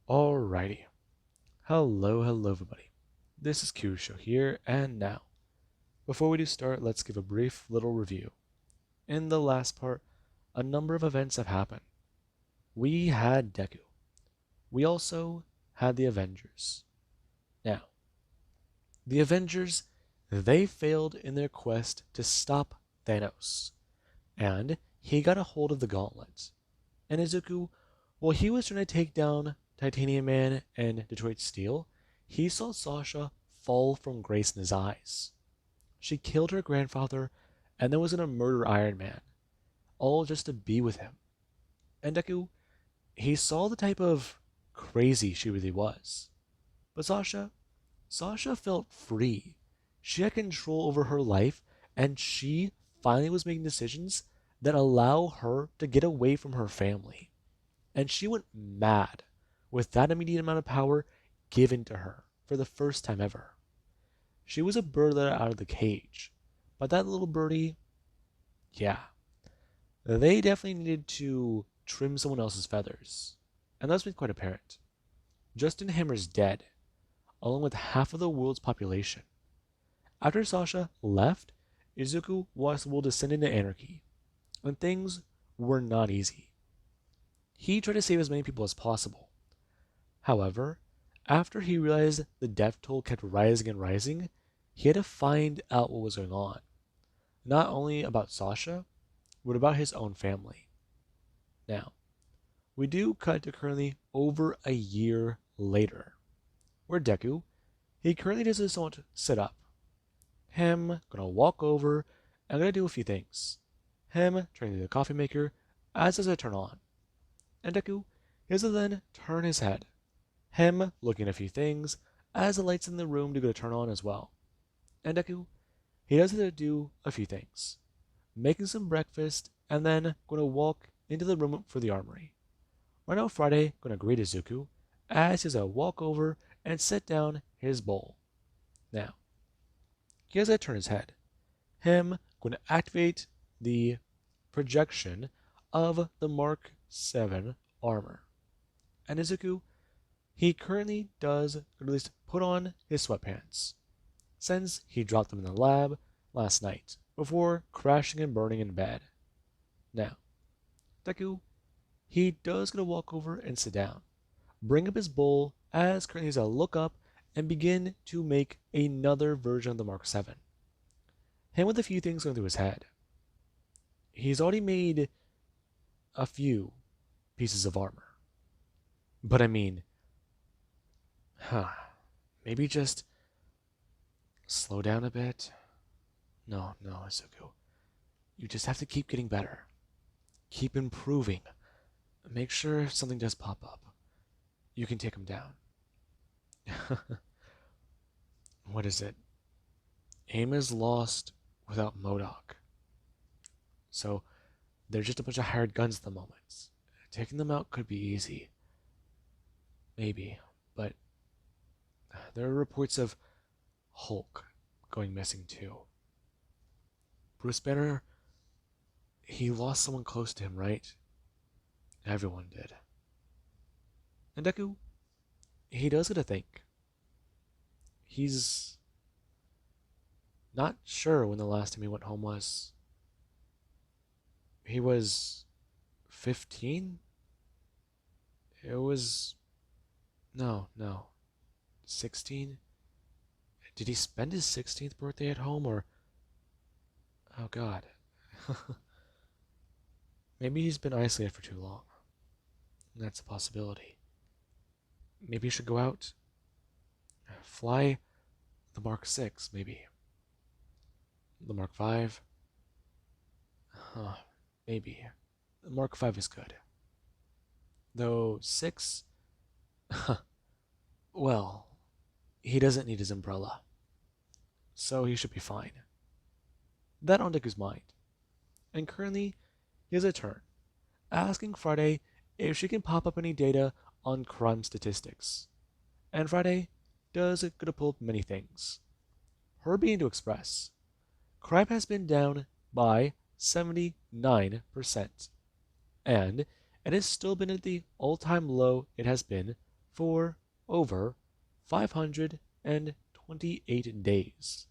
Alrighty. Hello everybody. This is Kyusho here, and now, before we do start, let's give a brief little review. In the last part, a number of events have happened. We had Deku. We also had the Avengers. Now, the Avengers, they failed in their quest to stop Thanos, and he got a hold of the gauntlet. And Izuku, while he was trying to take down Titanium Man and Detroit Steel, he saw Sasha fall from grace in his eyes. She killed her grandfather and then was going to murder Iron Man, all just to be with him. And Deku, he saw the type of crazy she really was. But Sasha felt free. She had control over her life, and she finally was making decisions that allow her to get away from her family. And she went mad with that immediate amount of power given to her for the first time ever. She was a bird let out of the cage, but that little birdie, yeah, they definitely needed to trim someone else's feathers. And that's been quite apparent. Justin Hammer's dead, along with half of the world's population. After Sasha left, Izuku will descend into anarchy, and things were not easy. He tried to save as many people as possible. However, after he realized the death toll kept rising and rising, he had to find out what was going on. Not only about Sasha, but about his own family. Now, we do cut to currently over a year later, where Deku, he currently does his own sit-up. Him gonna walk over and gonna do a few things. Him turning to the coffee maker as does it turn on. And Deku, he does then turn his head. Him looking at a few things as the lights in the room do go to turn on as well. And Deku, he does do a few things. Making some breakfast and then gonna walk into the room for the armory. Right now Friday gonna greet Izuku as he's gonna walk over and set down his bowl. Now, he has to turn his head. Him gonna activate the projection of the Mark 7 armor. And Izuku, he currently does at least put on his sweatpants, since he dropped them in the lab last night before crashing and burning in bed. Now, Deku, he does gonna walk over and sit down, bring up his bowl as currently he's gonna look up and begin to make another version of the Mark 7. Him with a few things going through his head. He's already made a few pieces of armor. But I mean, maybe just slow down a bit. No, Izuku. You just have to keep getting better. Keep improving. Make sure if something does pop up, you can take him down. What is it? Aim is lost without MODOK. So, they're just a bunch of hired guns at the moment. Taking them out could be easy. Maybe, but there are reports of Hulk going missing too. Bruce Banner, he lost someone close to him, right? Everyone did. And Deku, he does get to think. He's not sure when the last time he went home was. He was 15? It was... No. 16? Did he spend his 16th birthday at home, or... Oh god. Maybe he's been isolated for too long. That's a possibility. Maybe he should go out. Fly the Mark 6, maybe. The Mark 5. Maybe. The Mark 5 is good. Though 6... well, he doesn't need his umbrella. So he should be fine. That on Deku's mind. And currently, he has a turn, asking Friday if she can pop up any data on crime statistics. And Friday does get to pull up many things. Her being to express, crime has been down by 79%, and it has still been at the all-time low it has been for over 528 days.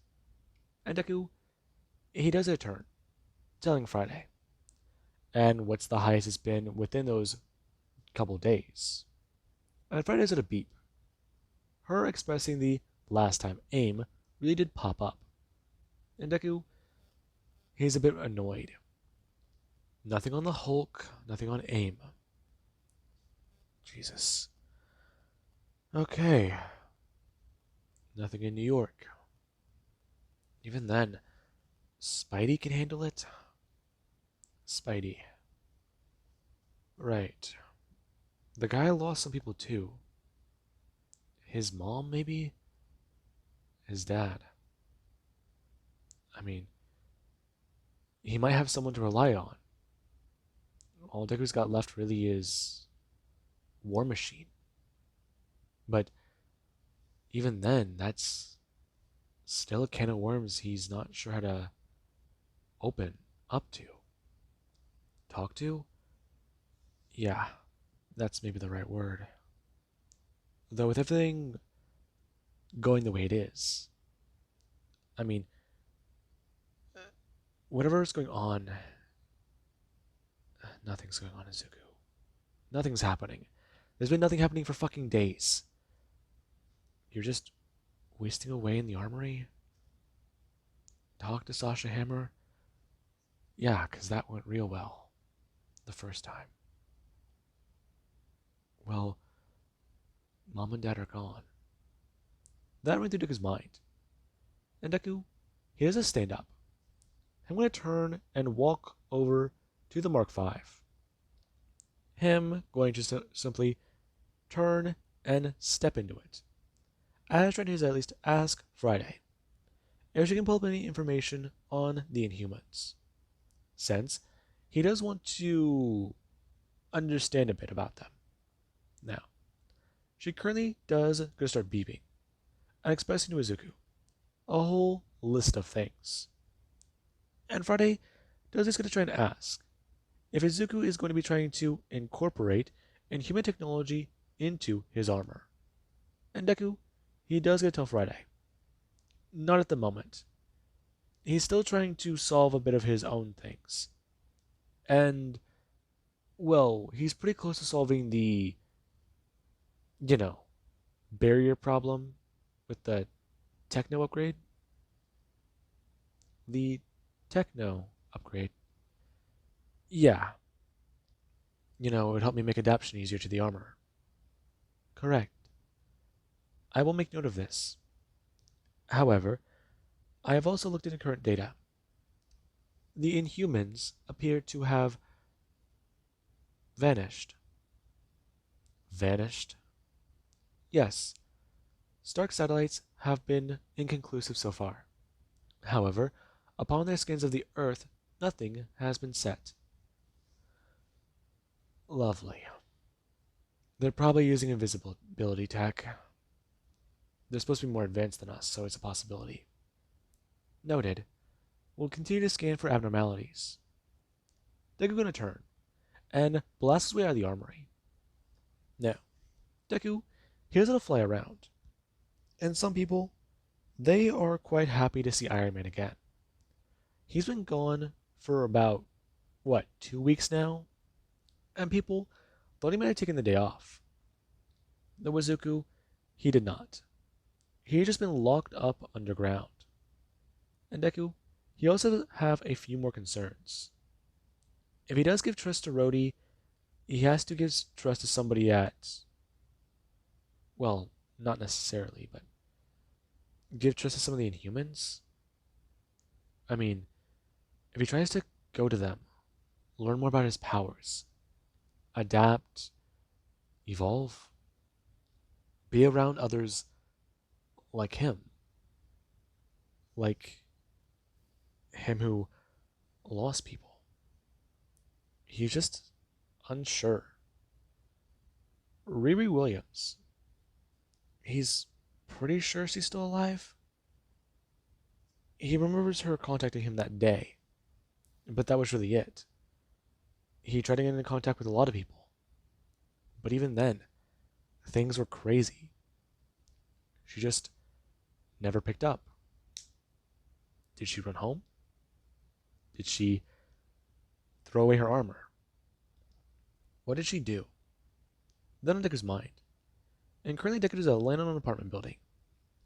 And Deku, he does a turn, telling Friday. And what's the highest it's been within those couple days? And Friday's at a beep. Her expressing the last time aim really did pop up. And Deku, he's a bit annoyed. Nothing on the Hulk, nothing on aim. Jesus. Okay. Nothing in New York. Even then, Spidey can handle it? Spidey. Right. The guy lost some people too. His mom, maybe? His dad. I mean, he might have someone to rely on. All Deku's got left really is War Machine. But even then, that's still a can of worms he's not sure how to open up to. Talk to? Yeah, that's maybe the right word. Though with everything going the way it is, I mean, whatever's going on, nothing's going on in Zuko. Nothing's happening. There's been nothing happening for fucking days. You're just wasting away in the armory? Talk to Sasha Hammer? Yeah, 'cause that went real well the first time. Well, Mom and Dad are gone. That went through Deku's mind. And Deku, he doesn't stand up. I'm going to turn and walk over to the Mark V. Him going to simply turn and step into it. As trying to at least ask Friday if she can pull up any information on the Inhumans, since he does want to understand a bit about them. Now, she currently does going to start beeping and expressing to Izuku a whole list of things. And Friday does just going to try and ask if Izuku is going to be trying to incorporate Inhuman technology into his armor. And Deku, he does get to tell Friday. Not at the moment. He's still trying to solve a bit of his own things. And, well, he's pretty close to solving the, barrier problem with the techno upgrade. The techno upgrade. Yeah. It would help me make adaptation easier to the armor. Correct. I will make note of this. However, I have also looked into current data. The Inhumans appear to have vanished. Vanished? Yes. Stark satellites have been inconclusive so far. However, upon their skins of the Earth, nothing has been set. Lovely. They're probably using invisibility tech. They're supposed to be more advanced than us, so it's a possibility. Noted. We'll continue to scan for abnormalities. Deku gonna turn and blast his way out of the armory. Now, Deku, he doesn't fly around. And some people, they are quite happy to see Iron Man again. He's been gone for about, 2 weeks now? And people thought he might have taken the day off. The Wazuku, he did not. He had just been locked up underground. And Deku, he also have a few more concerns. If he does give trust to Rhodey, he has to give trust to somebody at, well, not necessarily, but give trust to some of the Inhumans? I mean, if he tries to go to them, learn more about his powers, adapt, evolve, be around others like him who lost people. He's just unsure. Riri Williams, he's pretty sure she's still alive. He remembers her contacting him that day, but that was really it. He tried to get into contact with a lot of people, but even then, things were crazy. She just never picked up. Did she run home? Did she throw away her armor? What did she do? Then on Deku's mind. And currently Deku is land on an apartment building.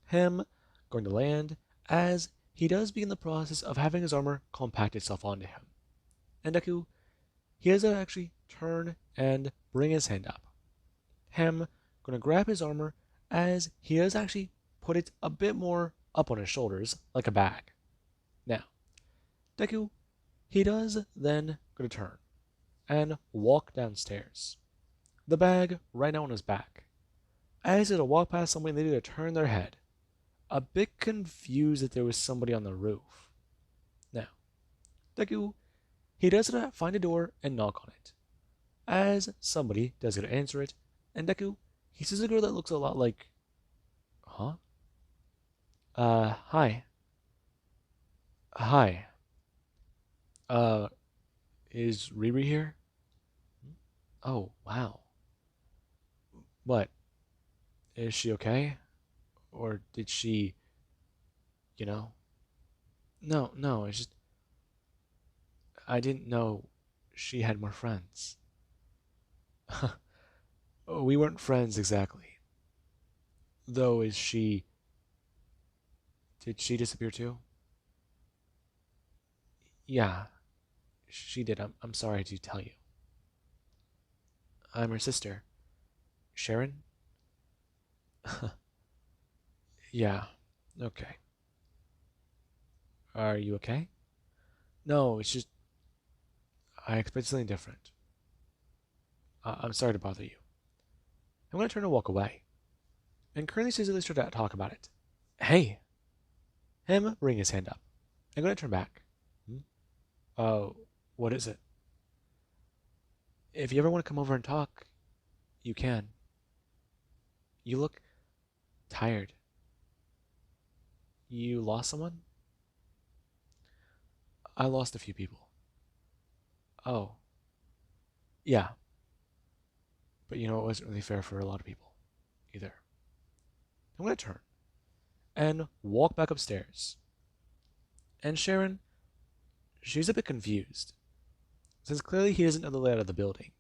Him going to land as he does begin the process of having his armor compact itself onto him. And Deku, he has to actually turn and bring his hand up. Him going to grab his armor as he has actually put it a bit more up on his shoulders like a bag. Now, Deku, he does then going to turn and walk downstairs. The bag right now on his back. As he'll walk past somebody, they need to turn their head, a bit confused that there was somebody on the roof. Now, Deku, he does find a door and knock on it. As somebody does go to answer it, and Deku, he sees a girl that looks a lot like... Huh? Hi. Hi. Uh, is Riri here? Oh, wow. What? Is she okay? Or did she, you know? No, no, it's just... I didn't know she had more friends. We weren't friends exactly. Though, is she... Did she disappear too? Yeah, she did. I'm sorry to tell you. I'm her sister. Sharon? Yeah, okay. Are you okay? No, it's just... I expected something different. I'm sorry to bother you. I'm gonna turn and walk away. And currently sees they start to talk about it. Hey! Him bring his hand up. I'm gonna turn back. Hmm? Uh, what is it? If you ever want to come over and talk, you can. You look tired. You lost someone? I lost a few people. Oh, yeah. But you know, it wasn't really fair for a lot of people either. I'm gonna turn and walk back upstairs. And Sharon, she's a bit confused, since clearly he doesn't know the layout of the building.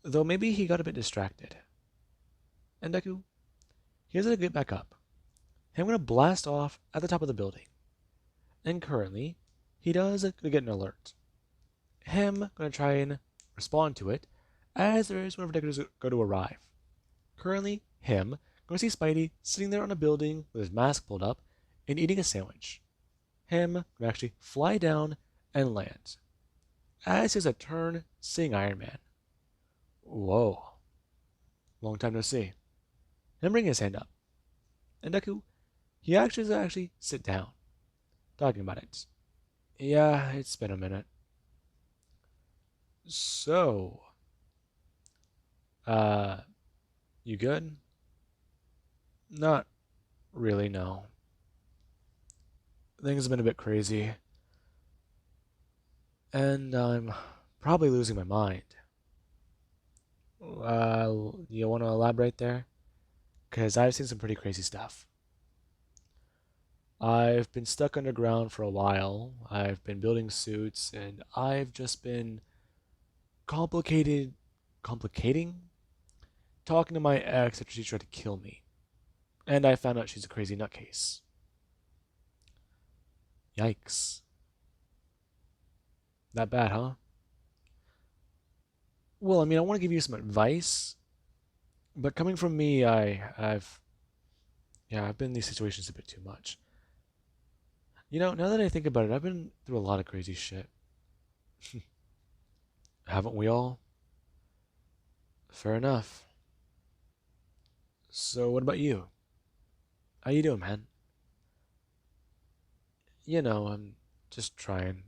Though maybe he got a bit distracted. And Deku, he has to get back up. I'm gonna blast off at the top of the building. And currently, he does get an alert. Him gonna try and respond to it, as there is one of Deku go to arrive. Currently, him gonna see Spidey sitting there on a building with his mask pulled up and eating a sandwich. Him gonna actually fly down and land. As he has a turn, seeing Iron Man. Whoa. Long time no see. Him bring his hand up. And Deku, he actually sit down, talking about it. Yeah, it's been a minute. So, uh, you good? Not really, no. Things have been a bit crazy, and I'm probably losing my mind. You want to elaborate there? Because I've seen some pretty crazy stuff. I've been stuck underground for a while. I've been building suits, and I've just been complicating talking to my ex after she tried to kill me. And I found out she's a crazy nutcase. Yikes. That bad, huh? Well, I mean, I want to give you some advice, but coming from me, I've been in these situations a bit too much. You know, now that I think about it, I've been through a lot of crazy shit. Haven't we all? Fair enough. So, what about you? How you doing, man? You know, I'm just trying.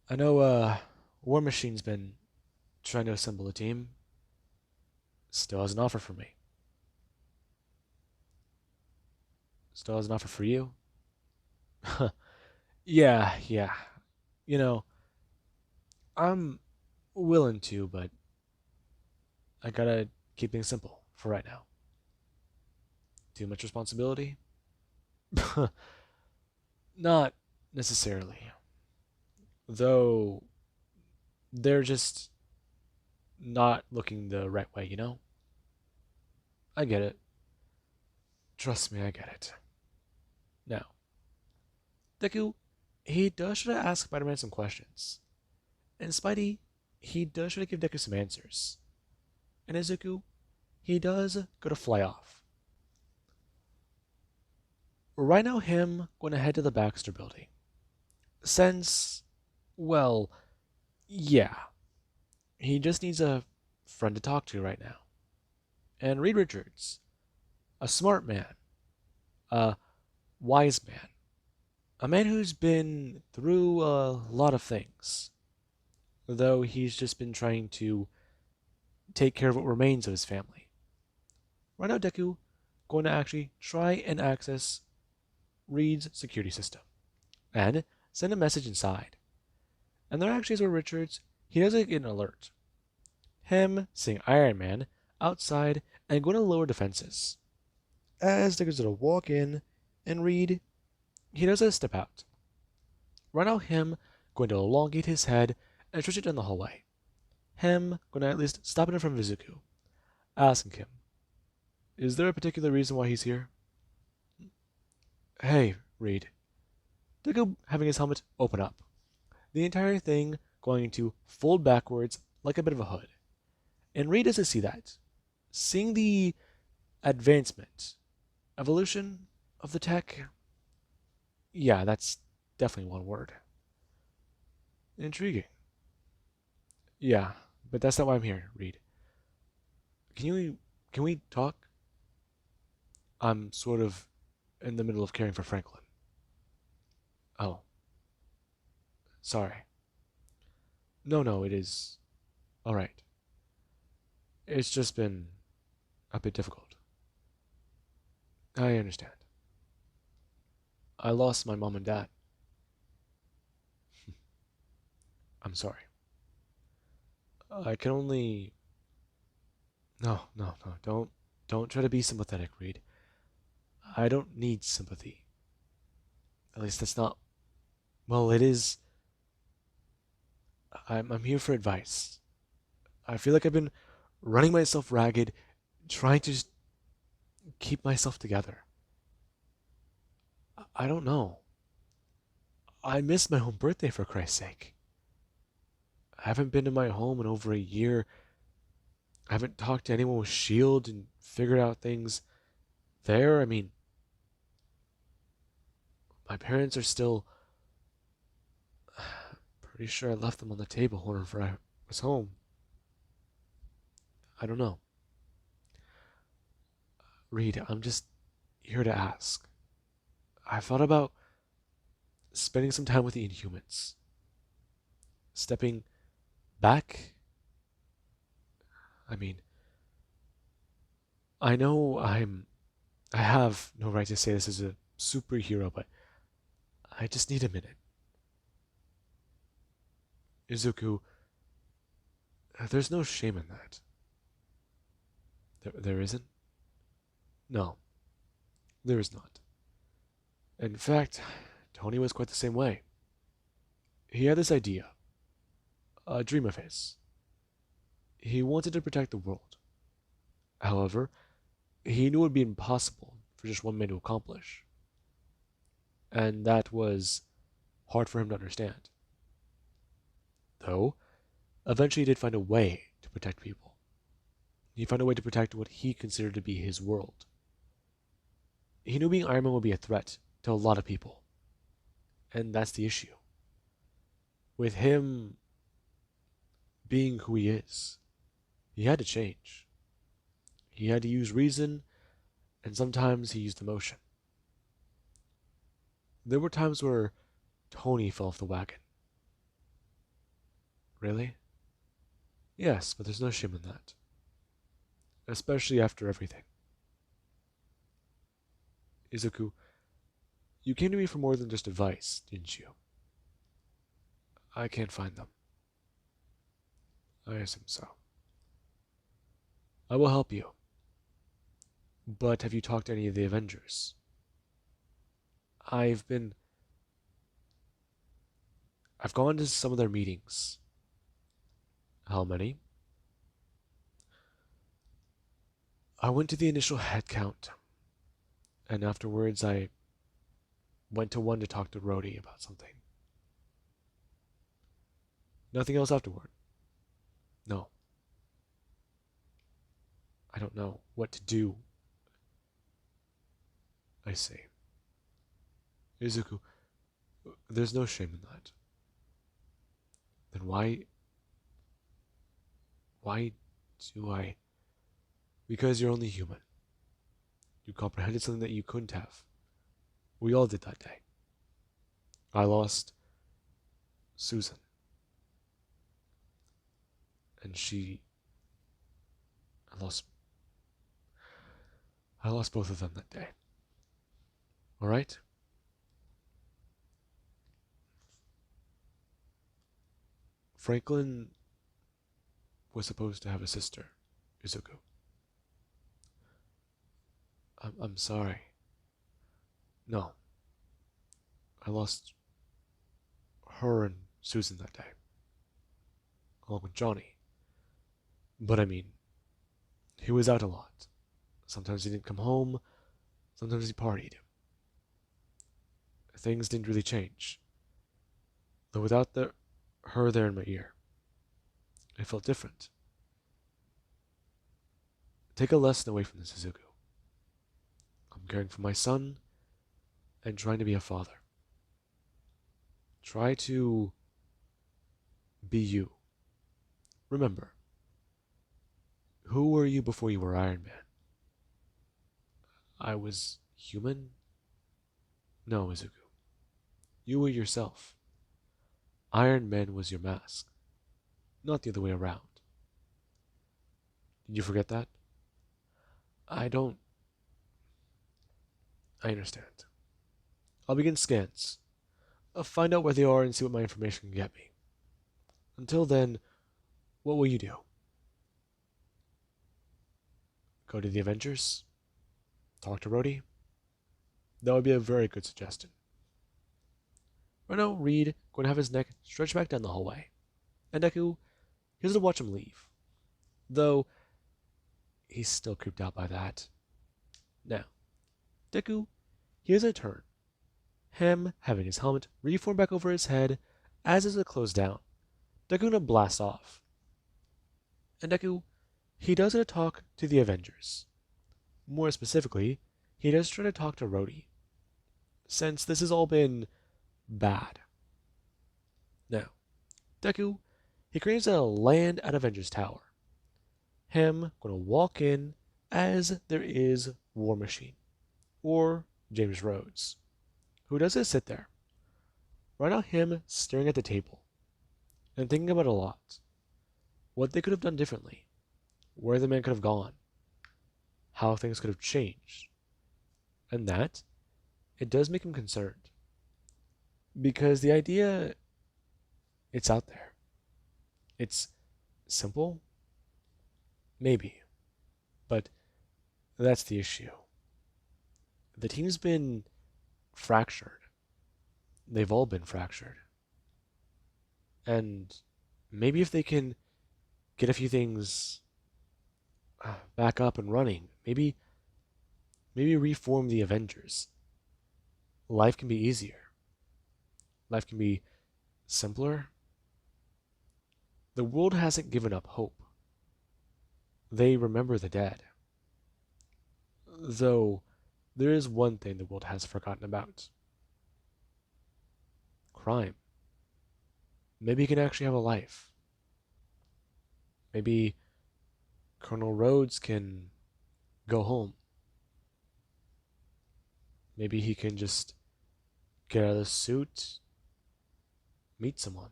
I know, War Machine's been trying to assemble a team. Still has an offer for me. Still has an offer for you. Yeah, yeah. You know, I'm willing to, but I gotta keep things simple for right now. Too much responsibility? Not necessarily. Though they're just not looking the right way, you know? I get it. Trust me, I get it. Now, Deku, he does try to ask Spider-Man some questions. And Spidey, he does try to give Deku some answers. And Izuku, he does go to fly off. Right now, him going to head to the Baxter building. Since, well, yeah, he just needs a friend to talk to right now. And Reed Richards, a smart man, a wise man, a man who's been through a lot of things, though he's just been trying to take care of what remains of his family. Right now, Deku going to actually try and access Reed's security system and send a message inside. And there actually is where Richards, he does get an alert. Him seeing Iron Man outside and going to lower defenses. As Deku's going to walk in and Reed, he does a step out. Right now, him going to elongate his head and stretch it down the hallway. Him going to at least stop in front of Izuku, asking him, "Is there a particular reason why he's here?" "Hey, Reed." Deku having his helmet open up. The entire thing going to fold backwards like a bit of a hood. And Reed doesn't see that. Seeing the advancement, evolution of the tech, yeah, that's definitely one word. Intriguing. Yeah, but that's not why I'm here, Reed. Can we talk? I'm sort of in the middle of caring for Franklin. Oh, sorry. No, it is all right. It's just been a bit difficult. I understand. I lost my mom and dad. I'm sorry. I can only. No. Don't try to be sympathetic, Reed. I don't need sympathy. At least that's not. Well, it is. I'm here for advice. I feel like I've been running myself ragged, trying to just keep myself together. I don't know. I missed my own birthday for Christ's sake. I haven't been to my home in over a year. I haven't talked to anyone with Shield and figured out things there. I mean, my parents are still. Pretty sure I left them on the table whenever I was home. I don't know. Reed, I'm just here to ask. I thought about spending some time with the Inhumans. Stepping back. I mean, I know I have no right to say this as a superhero, but I just need a minute. Izuku, there's no shame in that. There isn't? No, there is not. In fact, Tony was quite the same way. He had this idea, a dream of his. He wanted to protect the world. However, he knew it would be impossible for just one man to accomplish. And that was hard for him to understand. Though, eventually he did find a way to protect people. He found a way to protect what he considered to be his world. He knew being Iron Man would be a threat to a lot of people. And that's the issue. With him being who he is, he had to change. He had to use reason, and sometimes he used emotion. There were times where Tony fell off the wagon. Really? Yes, but there's no shame in that. Especially after everything. Izuku, you came to me for more than just advice, didn't you? I can't find them. I assume so. I will help you. But have you talked to any of the Avengers? I've been. I've gone to some of their meetings. How many? I went to the initial head count, and afterwards I went to one to talk to Rhodey about something. Nothing else afterward. No. I don't know what to do. I see. Izuku, there's no shame in that. Then why do I? Because you're only human. You comprehended something that you couldn't have. We all did that day. I lost Susan. And I lost both of them that day. Alright? Franklin was supposed to have a sister, Izuku. I'm sorry. No. I lost her and Susan that day, along with Johnny. But I mean, he was out a lot. Sometimes he didn't come home, sometimes he partied. Things didn't really change. Though without her there in my ear, it felt different. Take a lesson away from this, Izuku. I'm caring for my son and trying to be a father. Try to be you. Remember, who were you before you were Iron Man? I was human? No, Izuku. You were yourself. Iron Man was your mask, not the other way around. Did you forget that? I don't. I understand. I'll begin scans. I'll find out where they are and see what my information can get me. Until then, what will you do? Go to the Avengers? Talk to Rhodey? That would be a very good suggestion. Renault, Reed, going to have his neck stretched back down the hallway. And Deku, he doesn't watch him leave. Though, he's still creeped out by that. Now, Deku, here's a turn. Him having his helmet reformed back over his head as it closed down. Deku gonna blast off. And Deku, he does gonna talk to the Avengers. More specifically, he does try to talk to Rhodey. Since this has all been bad. Now, Deku, he craves to land at Avengers Tower. Him gonna walk in as there is War Machine, or James Rhodes, who does sit there. Right now, him staring at the table and thinking about a lot. What they could have done differently, where the man could have gone, how things could have changed. And that, it does make him concerned. Because the idea, it's out there. It's simple? Maybe. But that's the issue. The team's been fractured. They've all been fractured. And maybe if they can get a few things back up and running, maybe reform the Avengers, life can be easier. Life can be simpler. The world hasn't given up hope. They remember the dead. Though, there is one thing the world has forgotten about. Crime. Maybe he can actually have a life. Maybe Colonel Rhodes can go home. Maybe he can just get out of the suit, meet someone.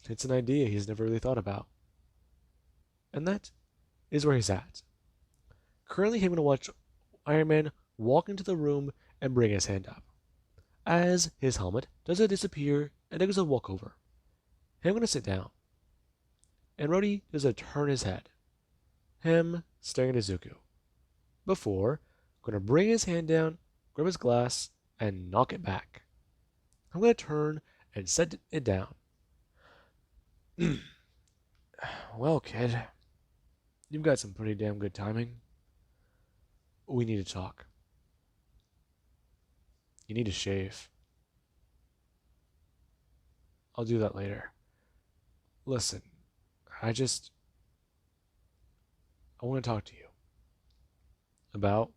It's an idea he's never really thought about. And that is where he's at. Currently, he's going to watch Iron Man walk into the room and bring his hand up. As his helmet does disappear and Deku does walk over. I'm going to sit down. And Rhodey does turn his head. him staring at Izuku, before gonna bring his hand down, grab his glass, and knock it back. I'm gonna turn and set it down. Well, kid, you've got some pretty damn good timing. We need to talk. You need to shave. I'll do that later. Listen, I just. I want to talk to you about.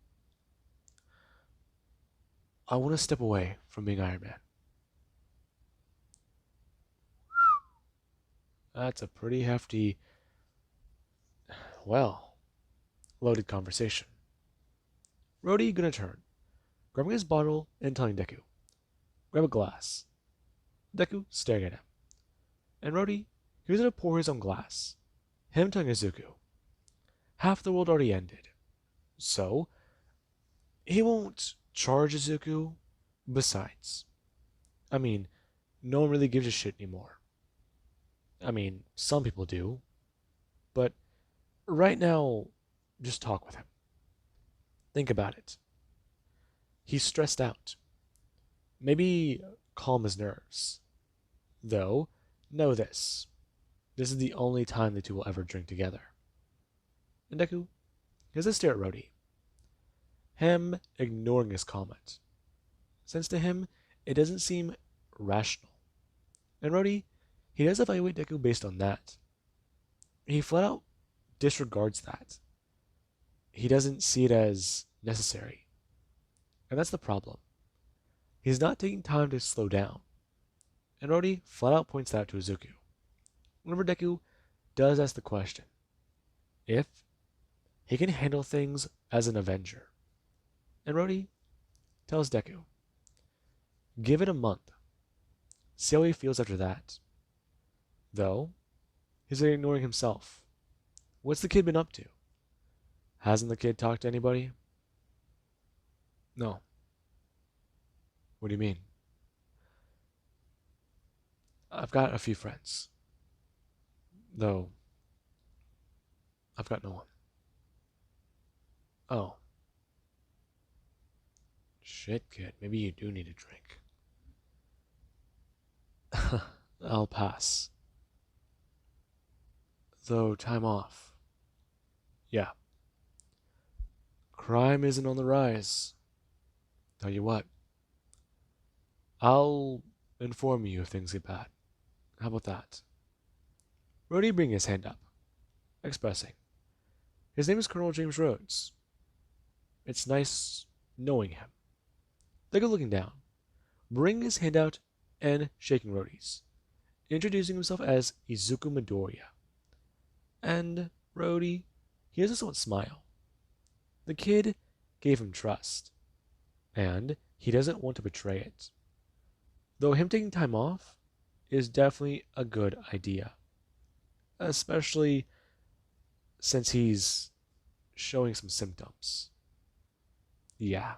I want to step away from being Iron Man. That's a pretty hefty, well, loaded conversation. Rhodey gonna turn, grabbing his bottle and telling Deku, grab a glass. Deku staring at him. And Rhodey, he was gonna pour his own glass. Him telling Izuku, half the world already ended. So, he won't charge Izuku. Besides, I mean, no one really gives a shit anymore. I mean, some people do. But right now, just talk with him. Think about it. He's stressed out. Maybe calm his nerves. Though, know this. This is the only time the two will ever drink together. And Deku, he has a stare at Rhodey. Him ignoring his comment, since to him it doesn't seem rational. And Rhodey, he does evaluate Deku based on that. He flat out disregards that. He doesn't see it as necessary. And that's the problem. He's not taking time to slow down. And Rhodey flat out points that out to Izuku. Whenever Deku does ask the question, if he can handle things as an Avenger. And Rhodey tells Deku, give it a month. See how he feels after that. Though, he's ignoring himself. What's the kid been up to? Hasn't the kid talked to anybody? No. What do you mean? I've got a few friends. Though, I've got no one. Oh. Shit, kid. Maybe you do need a drink. I'll pass. Though, time off. Yeah. Crime isn't on the rise. Tell you what. I'll inform you if things get bad. How about that? Rhodey bringing his hand up, expressing. His name is Colonel James Rhodes. It's nice knowing him. Deku looking down, bringing his hand out and shaking Rhodey's, introducing himself as Izuku Midoriya. And Rhodey, he has a somewhat smile. The kid gave him trust, and he doesn't want to betray it. Though him taking time off is definitely a good idea, especially since he's showing some symptoms. Yeah,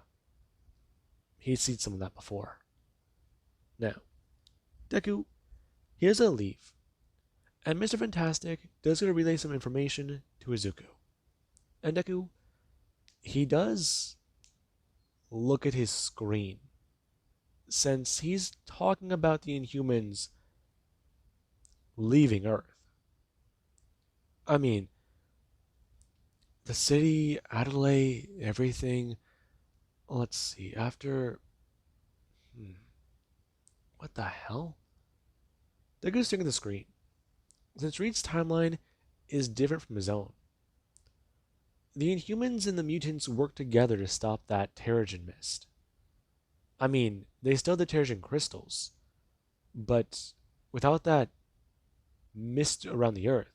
he's seen some of that before. Now, Deku, he has to leave, and Mr. Fantastic does go to relay some information to Izuku. And Deku, he does look at his screen, since he's talking about the Inhumans leaving Earth. I mean, the city, Adelaide, everything. Let's see, after. What the hell? Deku's staring at the screen, since Reed's timeline is different from his own. The Inhumans and the mutants work together to stop that Terrigen mist. I mean, they still have the Terrigen crystals, but without that mist around the Earth,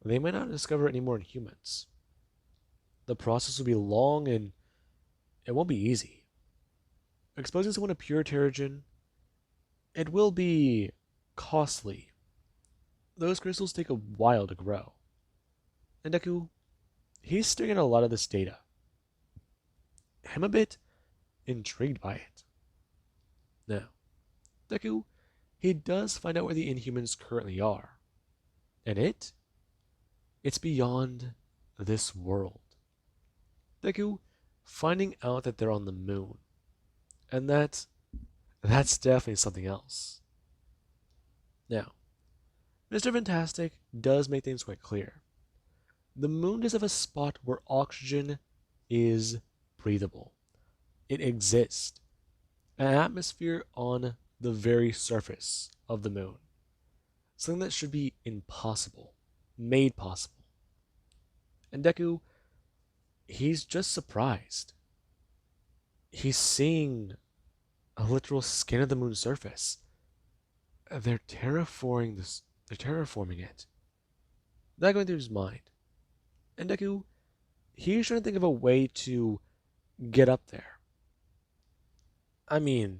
they might not discover any more Inhumans. The process will be long and it won't be easy. Exposing someone to pure Terrigen, it will be costly. Those crystals take a while to grow. And Deku, he's staring at a lot of this data. I'm a bit intrigued by it. Now, Deku, he does find out where the Inhumans currently are. And it's beyond this world. Deku finding out that they're on the moon, and that's definitely something else. Now, Mr. Fantastic does make things quite clear. The moon does have a spot where oxygen is breathable. It exists. An atmosphere on the very surface of the moon. Something that should be impossible, made possible. And Deku, he's just surprised. He's seeing a literal skin of the moon's surface. They're terraforming it. That going through his mind. And Deku, he's trying to think of a way to get up there. I mean,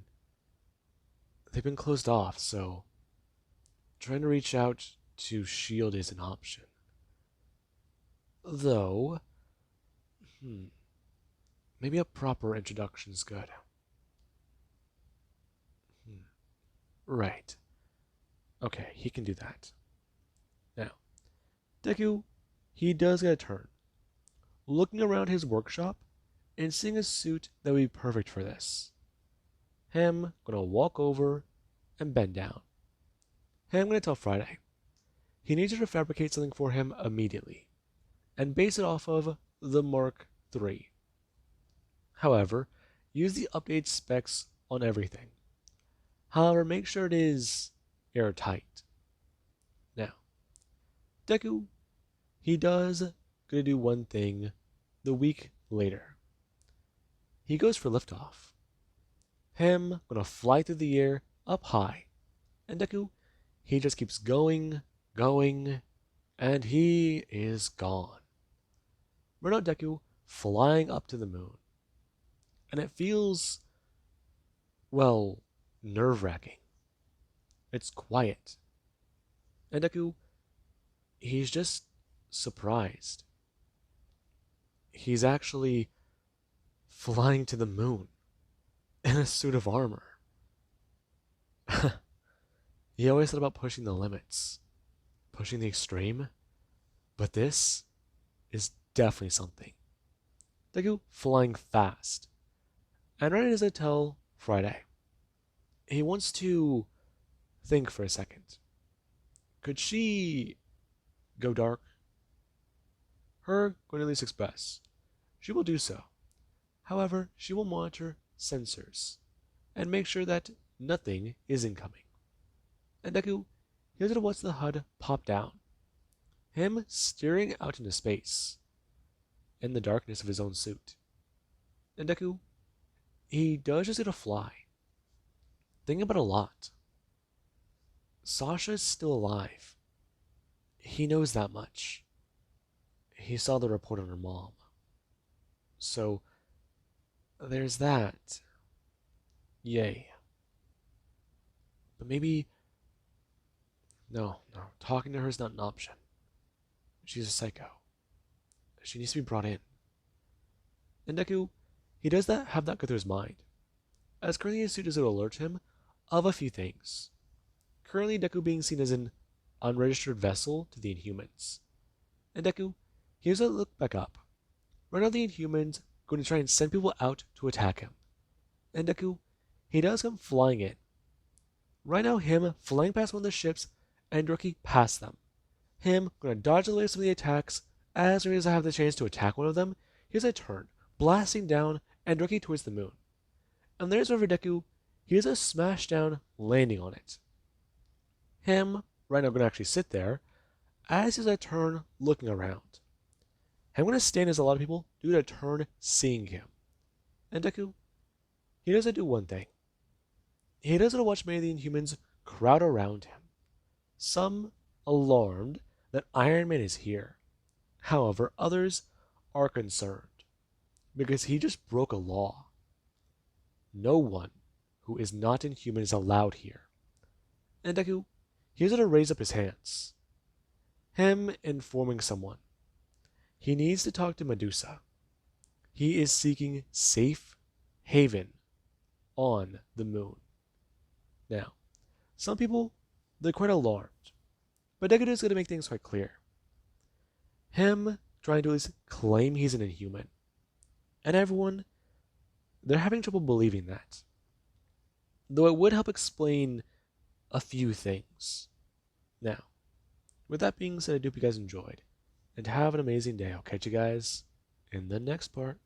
they've been closed off, so trying to reach out to shield is an option. Though, maybe a proper introduction is good. Right. Okay, he can do that. Now, Deku, he does get a turn. Looking around his workshop and seeing a suit that would be perfect for this. Him gonna walk over and bend down. Him gonna tell Friday he needs her to fabricate something for him immediately and base it off of the Mark III. However, use the updated specs on everything. However, make sure it is airtight. Now, Deku, he does gonna do one thing the week later. He goes for liftoff. Him gonna fly through the air up high. And Deku, he just keeps going, and he is gone. We're now Deku flying up to the moon. And it feels, well, nerve-wracking. It's quiet. And Deku, he's just surprised. He's actually flying to the moon in a suit of armor. He always thought about pushing the limits, pushing the extreme, but this is definitely something. Deku flying fast. And right as I tell Friday, he wants to think for a second. Could she go dark? Her going to express. She will do so. However, she will monitor sensors and make sure that nothing is incoming. And Deku, here's to watch the HUD pop down. Him staring out into space in the darkness of his own suit. And Deku, he does just get to fly. Thinking about a lot. Sasha's still alive. He knows that much. He saw the report on her mom. So, there's that. Yay. But maybe... No, talking to her is not an option. She's a psycho. She needs to be brought in. And Deku, he does have that go through his mind. As currently his suit does alert him of a few things. Currently Deku being seen as an unregistered vessel to the Inhumans. And Deku, here's a look back up. Right now the Inhumans going to try and send people out to attack him. And Deku, he does come flying in. Right now him flying past one of the ships and Rookie past them. Him going to dodge away some of the attacks. As soon as I have the chance to attack one of them, here's a turn, blasting down and Rookie towards the moon. And there's over Deku, he does a smash down, landing on it. Him, right now, going to actually sit there, as he's a turn, looking around. I'm going to stand as a lot of people do a turn, seeing him. And Deku, he doesn't do one thing. He doesn't watch many of the Inhumans crowd around him. Some alarmed that Iron Man is here. However, others are concerned because he just broke a law. No one who is not Inhuman is allowed here. And Deku, he's going to raise up his hands. Him informing someone. He needs to talk to Medusa. He is seeking safe haven on the moon. Now, some people, they're quite alarmed. But Deku is going to make things quite clear. Him trying to at least claim he's an inhuman. And everyone, they're having trouble believing that. Though it would help explain a few things. Now, with that being said, I do hope you guys enjoyed. And have an amazing day. I'll catch you guys in the next part.